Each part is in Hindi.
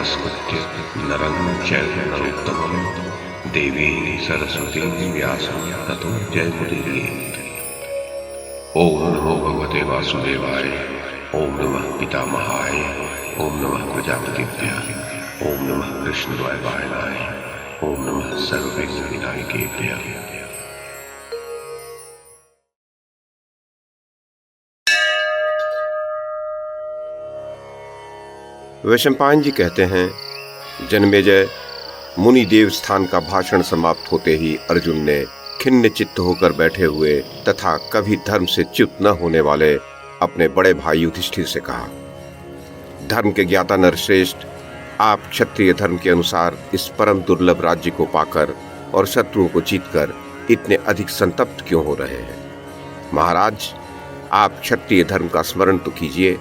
नमस्कृत्य नरं चैव नरोत्तमं देवीं सरस्वतीं व्यासं ततो जयमुदीरयेत्। ओम नमो भगवते वासुदेवाय, ओम नमः पितामहाय, ओम नमः प्रजापतिभ्यः, ओम नमः कृष्णद्वैपायनाय, ओम नमः सर्वविघ्नविनायकेभ्यः। वैशंपायन जी कहते हैं, जन्मेजय, मुनि देव स्थान का भाषण समाप्त होते ही अर्जुन ने खिन्न चित्त होकर बैठे हुए तथा कभी धर्म से च्युत न होने वाले अपने बड़े भाई युधिष्ठिर से कहा, धर्म के ज्ञाता नरश्रेष्ठ, आप क्षत्रिय धर्म के अनुसार इस परम दुर्लभ राज्य को पाकर और शत्रुओं को जीतकर इतने अधिक संतप्त क्यों हो रहे हैं? महाराज, आप क्षत्रिय धर्म का स्मरण तो कीजिए।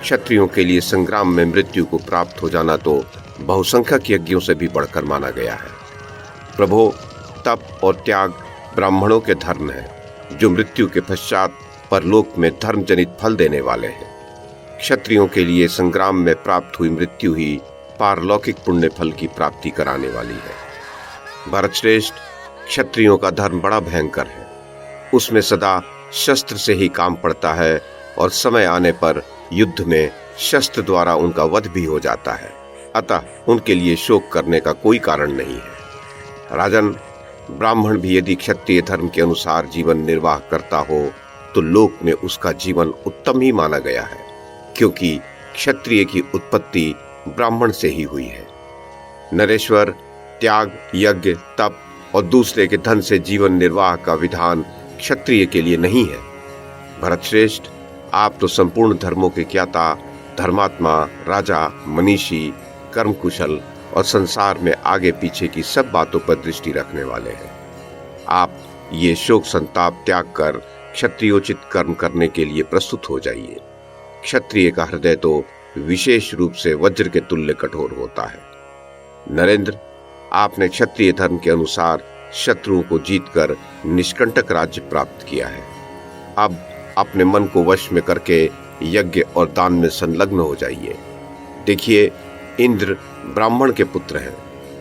क्षत्रियों के लिए संग्राम में मृत्यु को प्राप्त हो जाना तो बहुसंख्यक यज्ञों से भी बढ़कर माना गया है। प्रभो, तप और त्याग ब्राह्मणों के धर्म है, जो मृत्यु के पश्चात परलोक में धर्म जनित फल देने वाले हैं। क्षत्रियों के लिए संग्राम में प्राप्त हुई मृत्यु ही पारलौकिक पुण्य फल की प्राप्ति कराने वाली है। भरतश्रेष्ठ, क्षत्रियों का धर्म बड़ा भयंकर है। उसमें सदा शस्त्र से ही काम पड़ता है और समय आने पर युद्ध में शस्त्र द्वारा उनका वध भी हो जाता है। अतः उनके लिए शोक करने का कोई कारण नहीं है। राजन, ब्राह्मण भी यदि क्षत्रिय धर्म के अनुसार जीवन निर्वाह करता हो तो लोक में उसका जीवन उत्तम ही माना गया है, क्योंकि क्षत्रिय की उत्पत्ति ब्राह्मण से ही हुई है। नरेश्वर, त्याग, यज्ञ, तप और दूसरे के धन से जीवन निर्वाह का विधान क्षत्रिय के लिए नहीं है। भरतश्रेष्ठ, आप तो संपूर्ण धर्मों के ज्ञाता, धर्मात्मा, राजा, मनीषी, कर्मकुशल और संसार में आगे पीछे की सब बातों पर दृष्टि रखने वाले हैं। आप ये शोक संताप त्याग कर क्षत्रियोचित कर्म करने के लिए प्रस्तुत हो जाइए। क्षत्रिय का हृदय तो विशेष रूप से वज्र के तुल्य कठोर होता है। नरेंद्र, आपने क्षत्रिय धर्म के अनुसार शत्रुओं को जीतकर निष्कंटक राज्य प्राप्त किया है। अब अपने मन को वश में करके यज्ञ और दान में संलग्न हो जाइए। देखिए, इंद्र ब्राह्मण के पुत्र हैं,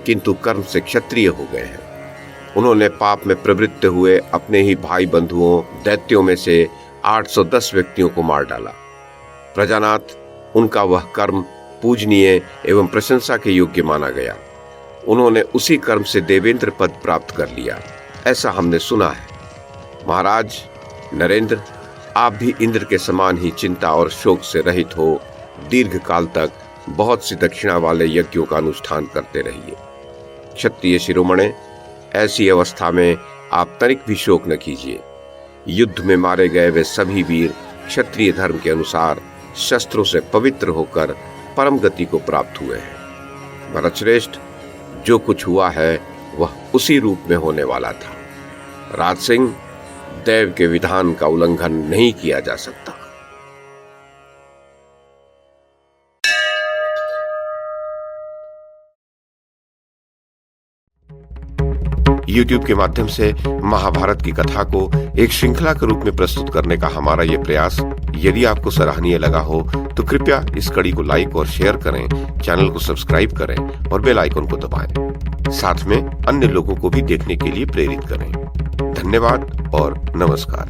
किंतु कर्म से क्षत्रिय हो गए हैं। उन्होंने पाप में प्रवृत्त हुए अपने ही भाई बंधुओं दैत्यों में से 810 व्यक्तियों को मार डाला। प्रजानाथ, उनका वह कर्म पूजनीय एवं प्रशंसा के योग्य माना गया। उन्होंने उसी कर्म से देवेंद्र पद प्राप्त कर लिया, ऐसा हमने सुना है। महाराज नरेंद्र, आप भी इंद्र के समान ही चिंता और शोक से रहित हो दीर्घ काल तक बहुत सी दक्षिणा वाले यज्ञों का अनुष्ठान करते रहिए। क्षत्रिय शिरोमणे, ऐसी अवस्था में आप तनिक भी शोक न कीजिए। युद्ध में मारे गए वे सभी वीर क्षत्रिय धर्म के अनुसार शस्त्रों से पवित्र होकर परम गति को प्राप्त हुए हैं। भरतश्रेष्ठ, जो कुछ हुआ है वह उसी रूप में होने वाला था। राजसिंह, दैव के विधान का उल्लंघन नहीं किया जा सकता। YouTube के माध्यम से महाभारत की कथा को एक श्रृंखला के रूप में प्रस्तुत करने का हमारा ये प्रयास यदि आपको सराहनीय लगा हो तो कृपया इस कड़ी को लाइक और शेयर करें, चैनल को सब्सक्राइब करें और बेल आइकन को दबाएं। साथ में अन्य लोगों को भी देखने के लिए प्रेरित करें। धन्यवाद और नमस्कार।